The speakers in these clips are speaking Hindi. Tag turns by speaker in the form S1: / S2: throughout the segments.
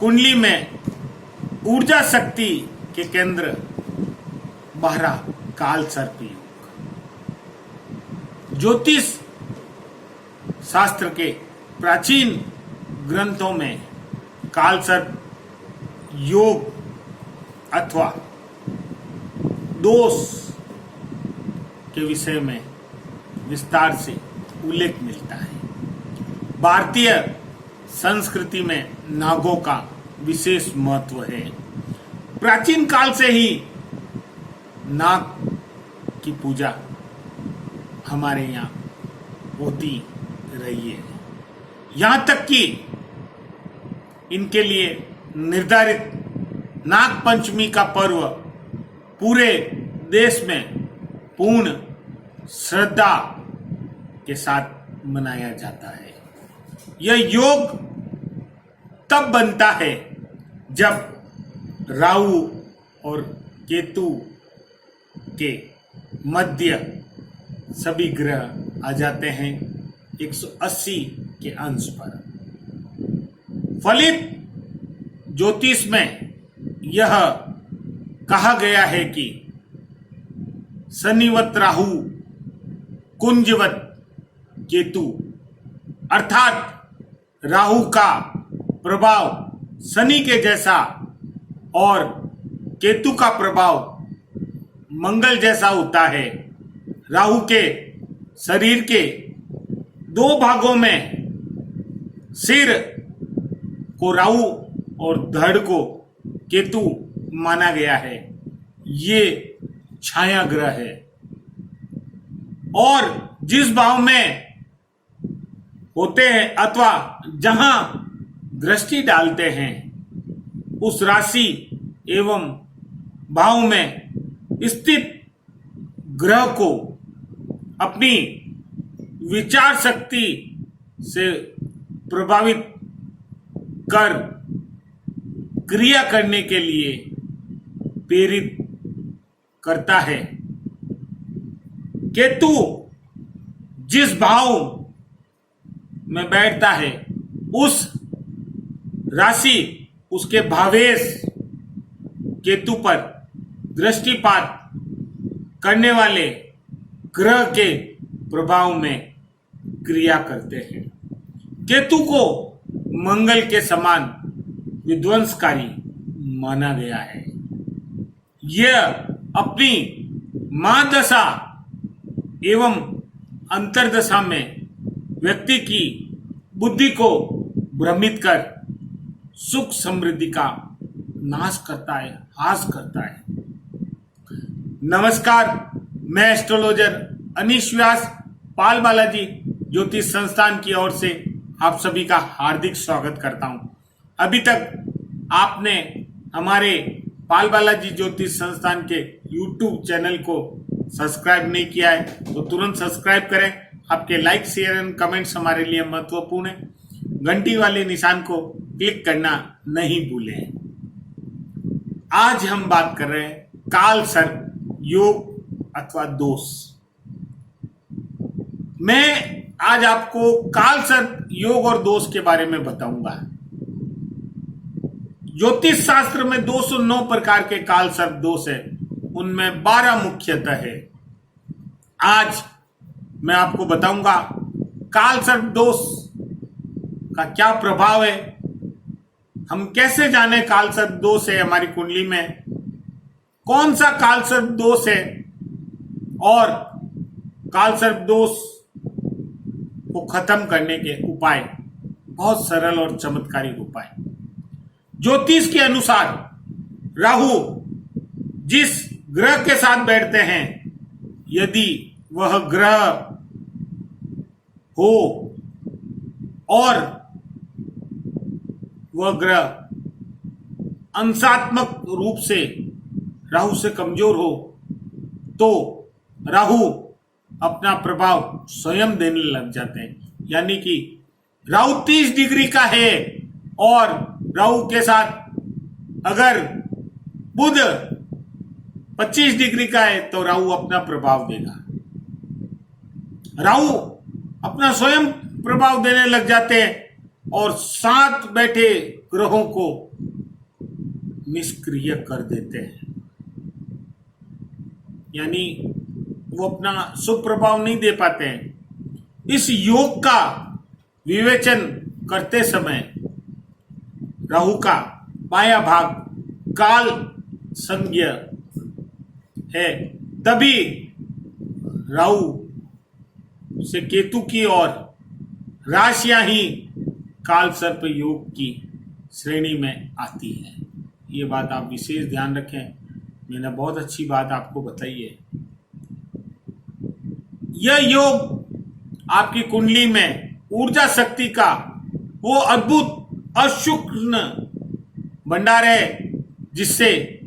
S1: कुंडली में ऊर्जा शक्ति के केंद्र 12 काल सर्प योग। ज्योतिष शास्त्र के प्राचीन ग्रंथों में काल सर्प योग अथवा दोष के विषय में विस्तार से उल्लेख मिलता है। भारतीय संस्कृति में नागों का विशेष महत्व है। प्राचीन काल से ही नाग की पूजा हमारे यहाँ होती रही है। यहाँ तक कि इनके लिए निर्धारित नाग पंचमी का पर्व पूरे देश में पूर्ण श्रद्धा के साथ मनाया जाता है। यह योग तब बनता है जब राहु और केतु के मध्य सभी ग्रह आ जाते हैं 180 के अंश पर। फलित ज्योतिष में यह कहा गया है कि शनिवत राहु कुंजवत केतु, अर्थात राहु का प्रभाव शनि के जैसा और केतु का प्रभाव मंगल जैसा होता है। राहु के शरीर के 2 भागों में सिर को राहु और धड़ को केतु माना गया है। ये छाया ग्रह है और जिस भाव में होते हैं अथवा जहां दृष्टि डालते हैं उस राशि एवं भाव में स्थित ग्रह को अपनी विचार शक्ति से प्रभावित कर क्रिया करने के लिए प्रेरित करता है। केतु जिस भाव में बैठता है उस राशि उसके भावेश केतु पर दृष्टिपात करने वाले ग्रह के प्रभाव में क्रिया करते हैं। केतु को मंगल के समान विध्वंसकारी माना गया है। यह अपनी महादशा एवं अंतर्दशा में व्यक्ति की बुद्धि को भ्रमित कर सुख समृद्धि का नाश करता है, हास करता है। नमस्कार, मैं एस्ट्रोलॉजर अनीश व्यास पाल बालाजी ज्योतिष संस्थान की ओर से आप सभी का हार्दिक स्वागत करता हूं। अभी तक आपने हमारे पाल बालाजी ज्योतिष संस्थान के YouTube चैनल को सब्सक्राइब नहीं किया है तो तुरंत सब्सक्राइब करें। आपके लाइक, शेयर एंड कमेंट्स हमारे लिए महत्वपूर्ण है। घंटी वाले निशान को क्लिक करना नहीं भूलें। आज हम बात कर रहे हैं काल सर्प योग अथवा दोष। मैं आज आपको काल सर्प योग और दोष के बारे में बताऊंगा। ज्योतिष शास्त्र में 209 प्रकार के काल सर्प दोष है, उनमें 12 मुख्यतः है। आज मैं आपको बताऊंगा काल सर्प दोष का क्या प्रभाव है, हम कैसे जाने काल सर्प दोष है हमारी कुंडली में, कौन सा काल सर्प दोष है और काल सर्प दोष को खत्म करने के उपाय, बहुत सरल और चमत्कारिक उपाय। ज्योतिष के अनुसार राहु जिस ग्रह के साथ बैठते हैं, यदि वह ग्रह हो और वह ग्रह अंशात्मक रूप से राहु से कमजोर हो तो राहु अपना प्रभाव स्वयं देने लग जाते हैं। यानी कि राहु 30 डिग्री का है और राहु के साथ अगर बुध 25 डिग्री का है तो राहु अपना प्रभाव देगा। राहु अपना स्वयं प्रभाव देने लग जाते हैं और साथ बैठे ग्रहों को निष्क्रिय कर देते हैं, यानी वो अपना शुभ प्रभाव नहीं दे पाते हैं। इस योग का विवेचन करते समय राहु का बायां भाग काल संज्ञ है, तभी राहु से केतु की और राशियां ही काल सर्प योग की श्रेणी में आती है। ये बात आप विशेष ध्यान रखें, मैंने बहुत अच्छी बात आपको बताई है। यह योग आपकी कुंडली में ऊर्जा शक्ति का वो अद्भुत अशुक्न भंडार है, जिससे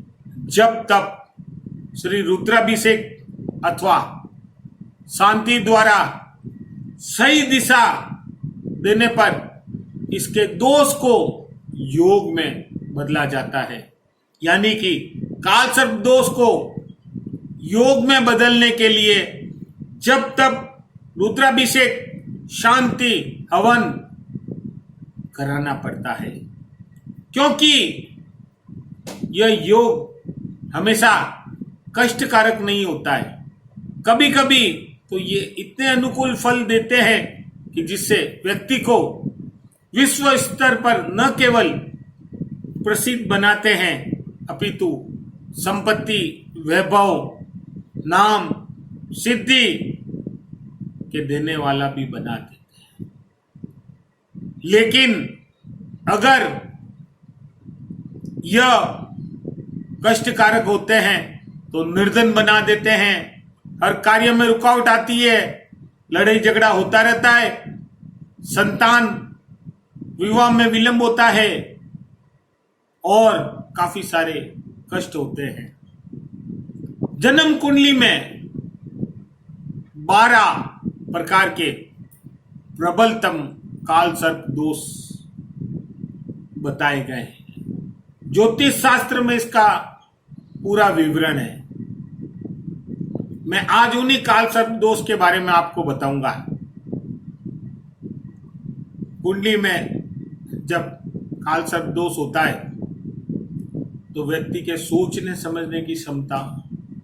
S1: जब तक श्री रुद्राभिषेक अथवा शांति द्वारा सही दिशा देने पर इसके दोष को योग में बदला जाता है। यानी कि काल सर्प दोष को योग में बदलने के लिए जब तक रुद्राभिषेक, शांति, हवन कराना पड़ता है, क्योंकि यह योग हमेशा कष्टकारक नहीं होता है। कभी कभी तो ये इतने अनुकूल फल देते हैं कि जिससे व्यक्ति को विश्व स्तर पर न केवल प्रसिद्ध बनाते हैं, अपितु संपत्ति, वैभव, नाम, सिद्धि के देने वाला भी बना देते हैं। लेकिन अगर यह कष्टकारक होते हैं तो निर्धन बना देते हैं, हर कार्य में रुकावट आती है, लड़ाई झगड़ा होता रहता है, संतान विवाह में विलंब होता है और काफी सारे कष्ट होते हैं। जन्म कुंडली में 12 प्रकार के प्रबलतम काल सर्प दोष बताए गए हैं। ज्योतिष शास्त्र में इसका पूरा विवरण है। मैं आज उन्हीं काल सर्प दोष के बारे में आपको बताऊंगा। कुंडली में जब काल सर्प दोष होता है तो व्यक्ति के सोचने समझने की क्षमता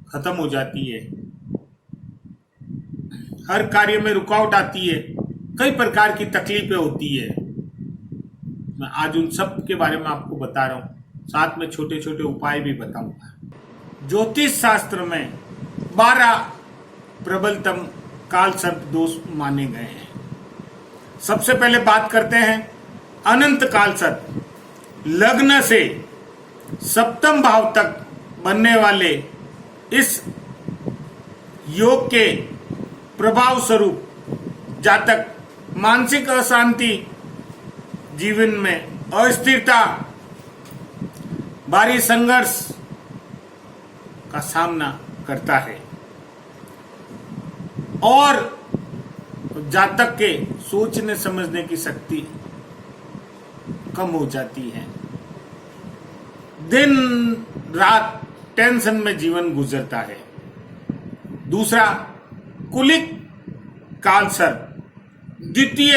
S1: खत्म हो जाती है, हर कार्य में रुकावट आती है, कई प्रकार की तकलीफें होती है। मैं आज उन सब के बारे में आपको बता रहा हूं, साथ में छोटे छोटे उपाय भी बताऊंगा। ज्योतिष शास्त्र में 12 प्रबलतम काल सर्प दोष माने गए हैं। सबसे पहले बात करते हैं अनंत काल सर्प। लग्न से सप्तम भाव तक बनने वाले इस योग के प्रभाव स्वरूप जातक मानसिक अशांति, जीवन में अस्थिरता, भारी संघर्ष का सामना करता है और जातक के सोचने समझने की शक्ति कम हो जाती है। दिन रात टेंशन में जीवन गुजरता है। दूसरा, कुलिक काल सर्प द्वितीय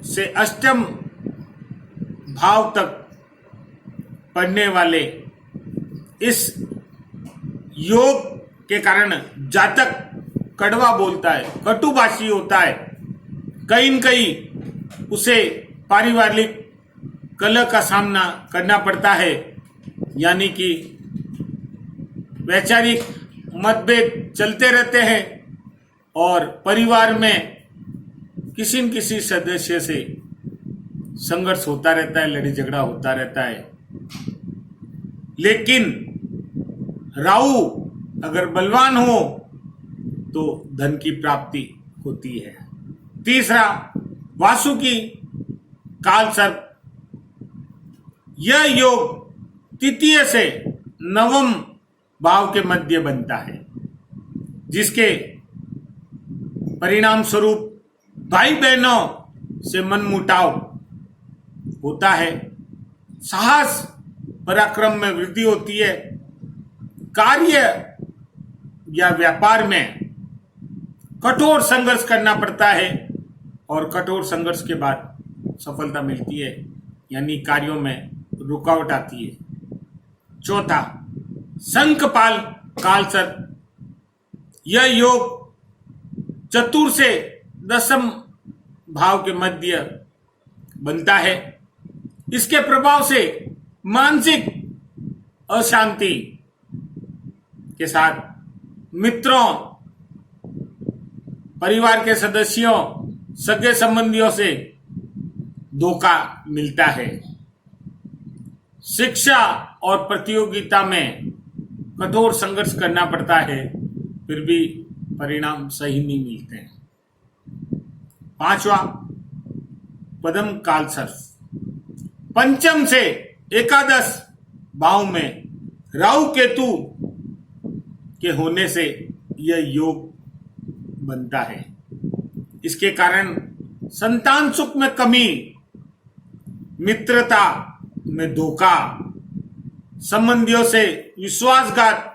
S1: से अष्टम भाव तक पढ़ने वाले इस योग के कारण जातक कड़वा बोलता है, कटुभाषी होता है, कहीं न कहीं उसे पारिवारिक कलह का सामना करना पड़ता है, यानी कि वैचारिक मतभेद चलते रहते हैं और परिवार में किसी न किसी सदस्य से संघर्ष होता रहता है, लड़ाई झगड़ा होता रहता है। लेकिन राहु अगर बलवान हो तो धन की प्राप्ति होती है। तीसरा, वासुकी काल सर्प। यह योग तृतीय से नवम भाव के मध्य बनता है, जिसके परिणाम स्वरूप भाई बहनों से मनमुटाव होता है, साहस पराक्रम में वृद्धि होती है, कार्य या व्यापार में कठोर संघर्ष करना पड़ता है और कठोर संघर्ष के बाद सफलता मिलती है, यानी कार्यों में रुकावट आती है। चौथा, शंखपाल काल सर्प। यह योग चतुर से दशम भाव के मध्य बनता है। इसके प्रभाव से मानसिक अशांति के साथ मित्रों, परिवार के सदस्यों, सगे संबंधियों से धोखा मिलता है। शिक्षा और प्रतियोगिता में कठोर संघर्ष करना पड़ता है, फिर भी परिणाम सही नहीं मिलते हैं। पांचवा, पद्म काल सर्प। पंचम से एकादश भाव में राहु केतु के होने से यह योग बनता है। इसके कारण संतान सुख में कमी, मित्रता में धोखा, संबंधियों से विश्वासघात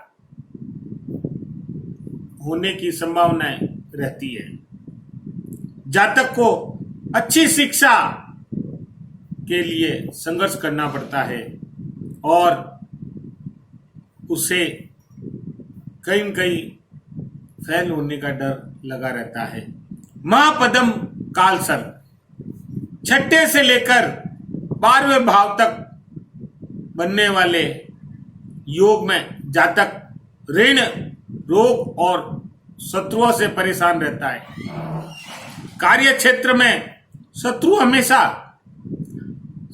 S1: होने की संभावनाएं रहती है। जातक को अच्छी शिक्षा के लिए संघर्ष करना पड़ता है और उसे कहीं न कहीं फेल होने का डर लगा रहता है। महापद्म काल सर्प 6 से लेकर 12वें भाव तक बनने वाले योग में जातक ऋण, रोग और शत्रुओं से परेशान रहता है। कार्य क्षेत्र में शत्रु हमेशा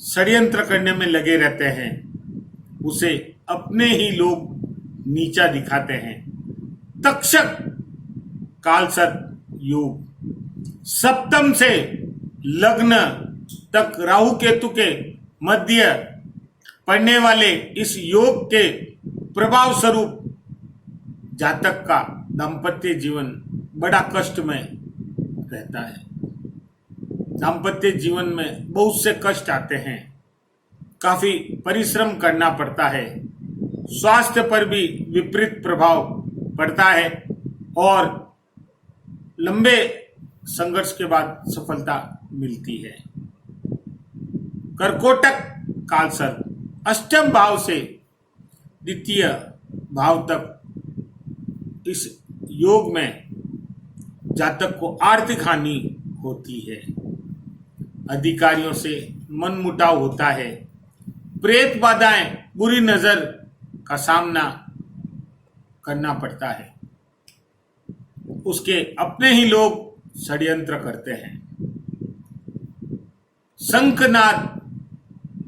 S1: षड्यंत्र करने में लगे रहते हैं। उसे अपने ही लोग नीचा दिखाते हैं। तक्षक काल सर्प योग सप्तम से लग्न तक राहु केतु के मध्य पड़ने वाले इस योग के प्रभाव स्वरूप जातक का दाम्पत्य जीवन बड़ा कष्टमय रहता है। दाम्पत्य जीवन में बहुत से कष्ट आते हैं, काफी परिश्रम करना पड़ता है, स्वास्थ्य पर भी विपरीत प्रभाव पड़ता है और लंबे संघर्ष के बाद सफलता मिलती है। कर्कोटक काल सर्प 8वें भाव से 2 भाव तक इस योग में जातक को आर्थिक हानि होती है। अधिकारियों से मनमुटाव होता है। प्रेत बाधाएं, बुरी नजर का सामना करना पड़ता है। उसके अपने ही लोग षड्यंत्र करते हैं। शंखनाद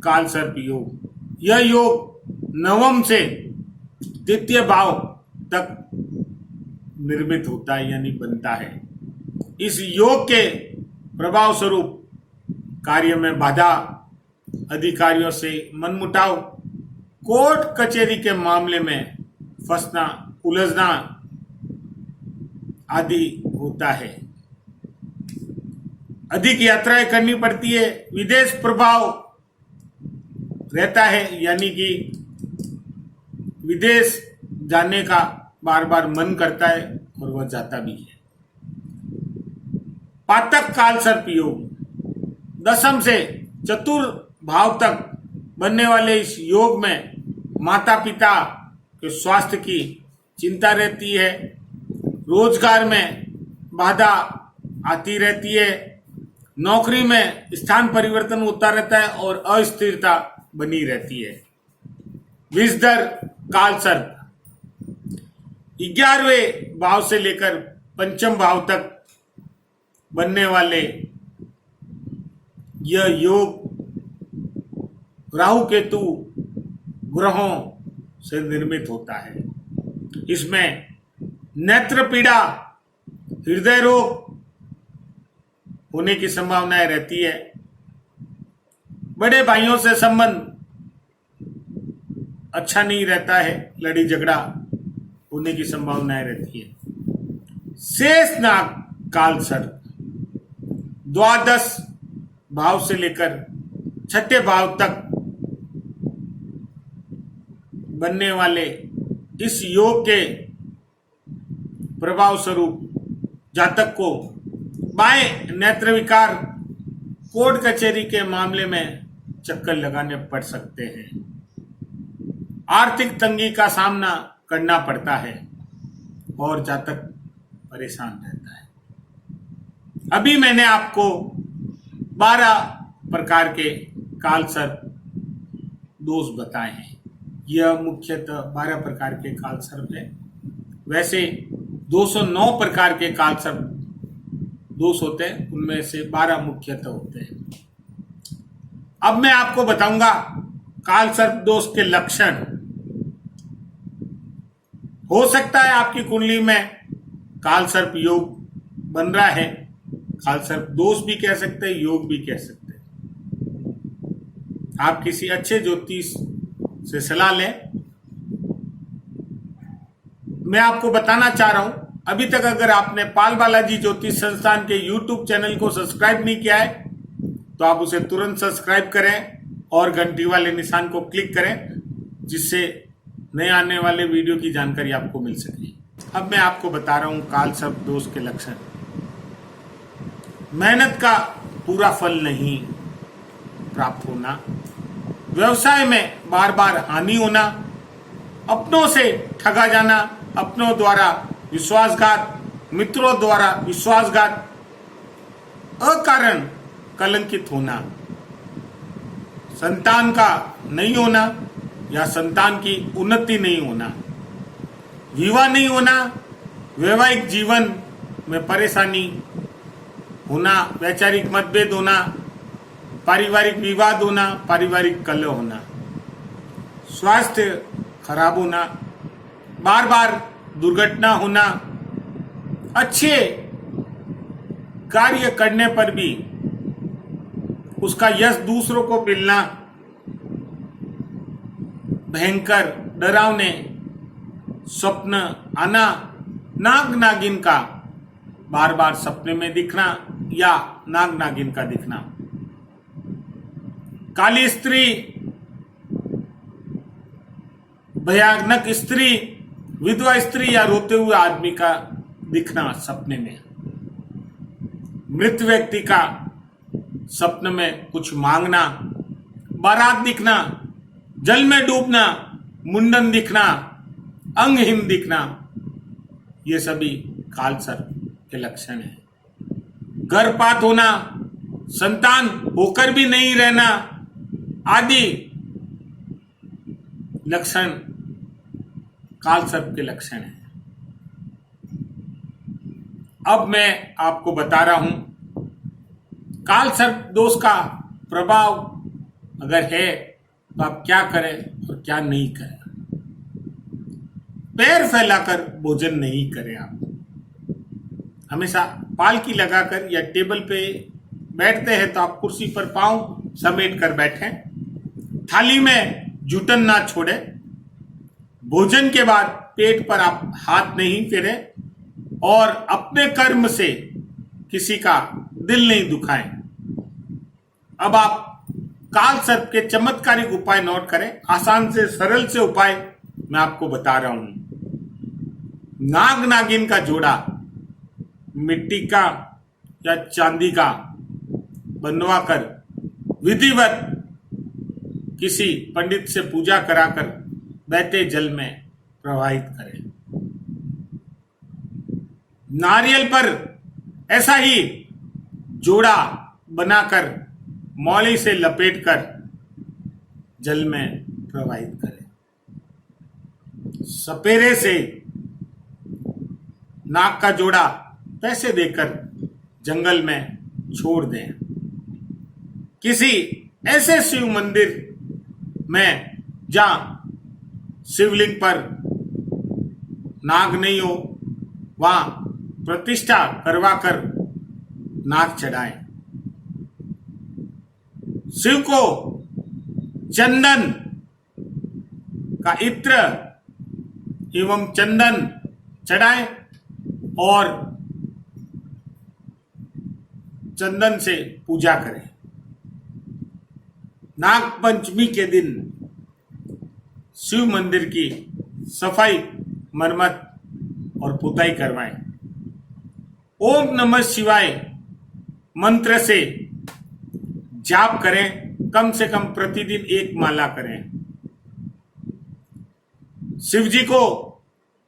S1: काल सर्प योग, यह योग 9वें से 2 भाव तक निर्मित होता है, यानी बनता है। इस योग के प्रभाव स्वरूप कार्य में बाधा, अधिकारियों से मनमुटाव, कोर्ट कचहरी के मामले में फंसना, उलझना आदि होता है। अधिक यात्राएं करनी पड़ती है। विदेश प्रभाव रहता है, यानी कि विदेश जाने का बार बार मन करता है और वह जाता भी है। पातक काल सर्प योग 10 से चतुर भाव तक बनने वाले इस योग में माता पिता के स्वास्थ्य की चिंता रहती है। रोजगार में बाधा आती रहती है। नौकरी में स्थान परिवर्तन होता रहता है और अस्थिरता बनी रहती है। विषधर काल सर्प 11वें भाव से लेकर 5वें भाव तक बनने वाले यह योग राहु केतु ग्रहों से निर्मित होता है। इसमें नेत्र पीड़ा, हृदय रोग होने की संभावनाएं रहती है। बड़े भाइयों से संबंध अच्छा नहीं रहता है, लड़ी झगड़ा होने की संभावनाएं रहती है। शेषनाग काल सर्प 12 भाव से लेकर 6 भाव तक बनने वाले इस योग के प्रभाव स्वरूप जातक को बाएं नेत्र विकार, कोर्ट कचहरी के मामले में चक्कर लगाने पड़ सकते हैं। आर्थिक तंगी का सामना करना पड़ता है और जातक परेशान रहता है। अभी मैंने आपको 12 प्रकार के काल सर्प दोष बताए हैं। यह मुख्यतः 12 प्रकार के काल सर्प है। वैसे 209 प्रकार के काल सर्प दोष होते हैं, उनमें से 12 मुख्यतः होते हैं। अब मैं आपको बताऊंगा काल सर्प दोष के लक्षण। हो सकता है आपकी कुंडली में काल सर्प योग बन रहा है। काल सर्प दोष भी कह सकते हैं, योग भी कह सकते हैं। आप किसी अच्छे ज्योतिष से सलाह लें। मैं आपको बताना चाह रहा हूं, अभी तक अगर आपने पाल बालाजी ज्योतिष संस्थान के YouTube चैनल को सब्सक्राइब नहीं किया है तो आप उसे तुरंत सब्सक्राइब करें और घंटी वाले निशान को क्लिक करें, जिससे नए आने वाले वीडियो की जानकारी आपको मिल सके। अब मैं आपको बता रहा हूं काल सर्प दोष के लक्षण। मेहनत का पूरा फल नहीं प्राप्त होना, व्यवसाय में बार बार हानि होना, अपनों से ठगा जाना, अपनों द्वारा विश्वासघात, मित्रों द्वारा विश्वासघात, अकारण कलंकित होना, संतान का नहीं होना या संतान की उन्नति नहीं होना, विवाह नहीं होना, वैवाहिक जीवन में परेशानी होना, वैचारिक मतभेद होना, पारिवारिक विवाद होना, पारिवारिक कलह होना, स्वास्थ्य खराब होना, बार बार दुर्घटना होना, अच्छे कार्य करने पर भी उसका यश दूसरों को मिलना, भयंकर डरावने स्वप्न आना, नाग नागिन का बार बार सपने में दिखना या नाग नागिन का दिखना, काली स्त्री, भयानक स्त्री, विधवा स्त्री या रोते हुए आदमी का दिखना सपने में, मृत व्यक्ति का सपने में कुछ मांगना, बारात दिखना, जल में डूबना, मुंडन दिखना, अंगहीन दिखना, ये सभी काल सर्प के लक्षण हैं। गर्भपात होना, संतान होकर भी नहीं रहना आदि लक्षण काल सर्प के लक्षण हैं। अब मैं आपको बता रहा हूं काल सर्प दोष का प्रभाव अगर है तो आप क्या करें और क्या नहीं करें। पैर फैलाकर भोजन नहीं करें। आप हमेशा पालकी लगाकर या टेबल पे बैठते हैं तो आप कुर्सी पर पांव समेट कर बैठें। थाली में जूठन ना छोड़ें। भोजन के बाद पेट पर आप हाथ नहीं फेरें और अपने कर्म से किसी का दिल नहीं दुखाएं। अब आप काल सर्प के चमत्कारिक उपाय नोट करें। आसान से सरल से उपाय मैं आपको बता रहा हूं। नाग नागिन का जोड़ा मिट्टी का या चांदी का बनवाकर विधिवत किसी पंडित से पूजा कराकर बहते जल में प्रवाहित करें। नारियल पर ऐसा ही जोड़ा बनाकर मौली से लपेटकर जल में प्रवाहित करें। सपेरे से नाग का जोड़ा पैसे देकर जंगल में छोड़ दें। किसी ऐसे शिव मंदिर में जहां शिवलिंग पर नाग नहीं हो वहां प्रतिष्ठा करवाकर नाग चढ़ाएं। शिव को चंदन का इत्र एवं चंदन चढ़ाएं और चंदन से पूजा करें। नाग पंचमी के दिन शिव मंदिर की सफाई मरम्मत और पुताई करवाएं। ओम नमः शिवाय मंत्र से जाप करें, कम से कम प्रतिदिन 1 माला करें। शिव जी को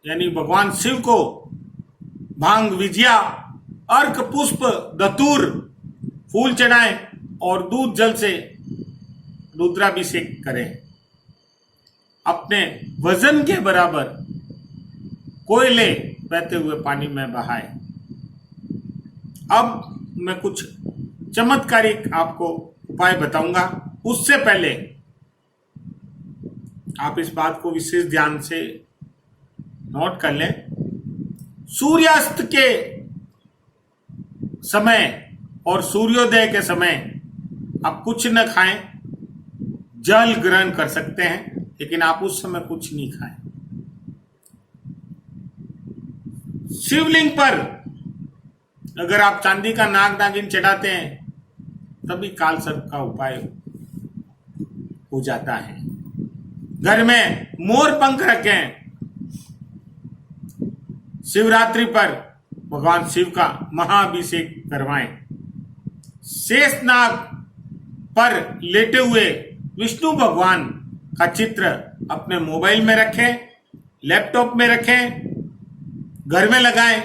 S1: यानी भगवान शिव को भांग, विजिया, अर्क, पुष्प, धतूर, फूल चढ़ाएं और दूध जल से रुद्राभिषेक करें। अपने वजन के बराबर कोयले बहते हुए पानी में बहाएं। अब मैं कुछ चमत्कारिक आपको उपाय बताऊंगा। उससे पहले आप इस बात को विशेष ध्यान से नोट कर लें। सूर्यास्त के समय और सूर्योदय के समय आप कुछ न खाएं, जल ग्रहण कर सकते हैं, लेकिन आप उस समय कुछ नहीं खाएं। शिवलिंग पर अगर आप चांदी का नाग नागिन चढ़ाते हैं तभी काल सर्प का उपाय हो जाता है। घर में मोर पंख रखें। शिवरात्रि पर भगवान शिव का महाअभिषेक करवाएं। शेषनाग पर लेटे हुए विष्णु भगवान का चित्र अपने मोबाइल में रखें, लैपटॉप में रखें, घर में लगाएं,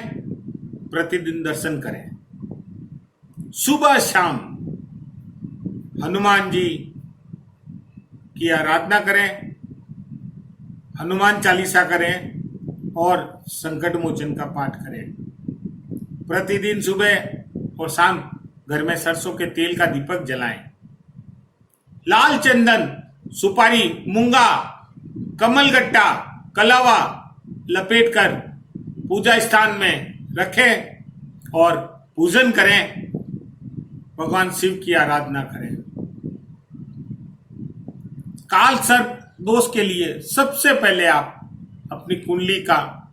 S1: प्रतिदिन दर्शन करें। सुबह शाम हनुमान जी की आराधना करें, हनुमान चालीसा करें और संकट मोचन का पाठ करें। प्रतिदिन सुबह और शाम घर में सरसों के तेल का दीपक जलाएं। लाल चंदन, सुपारी, मूंगा, कमलगट्टा, कलावा लपेटकर पूजा स्थान में रखें और पूजन करें। भगवान शिव की आराधना करें। काल सर्प दोष के लिए सबसे पहले आप अपनी कुंडली का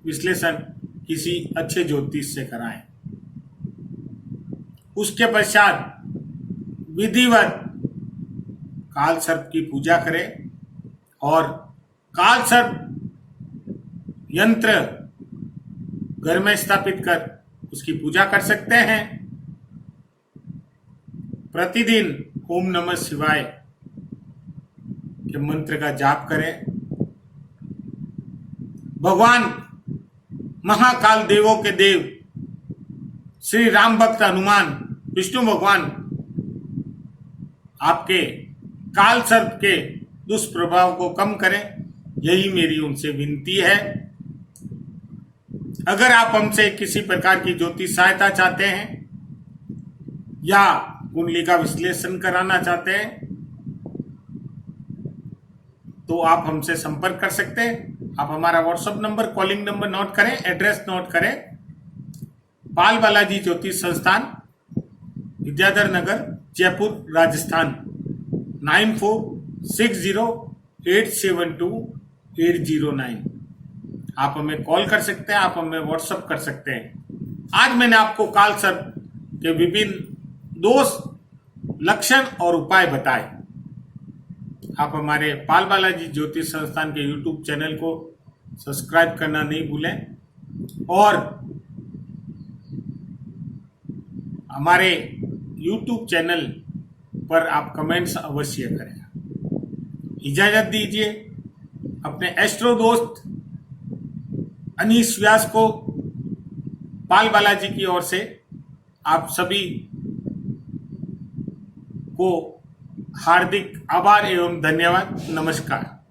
S1: विश्लेषण किसी अच्छे ज्योतिष से कराएं। उसके पश्चात विधिवत काल सर्प की पूजा करें और काल सर्प यंत्र घर में स्थापित कर उसकी पूजा कर सकते हैं। प्रतिदिन ओम नमः शिवाय के मंत्र का जाप करें। भगवान महाकाल देवों के देव श्री राम भक्त हनुमान विष्णु भगवान आपके काल सर्प के दुष्प्रभाव को कम करें, यही मेरी उनसे विनती है। अगर आप हमसे किसी प्रकार की ज्योतिष सहायता चाहते हैं या कुंडली का विश्लेषण कराना चाहते हैं तो आप हमसे संपर्क कर सकते हैं। आप हमारा WhatsApp number, calling number note करें, एड्रेस नोट करें। पाल बालाजी ज्योतिष संस्थान, विद्याधर नगर, जयपुर, राजस्थान। 9460872809। आप हमें कॉल कर सकते हैं, आप हमें व्हाट्सएप कर सकते हैं। आज मैंने आपको काल सर्प के विभिन्न दोष, लक्षण और उपाय बताए। आप हमारे पाल बालाजी ज्योतिष संस्थान के यूट्यूब चैनल को सब्सक्राइब करना नहीं भूलें और हमारे यूट्यूब चैनल पर आप कमेंट्स अवश्य करें। इजाजत दीजिए अपने एस्ट्रो दोस्त अनीश व्यास को पाल बालाजी की ओर से आप सभी को हार्दिक आभार एवं धन्यवाद। नमस्कार।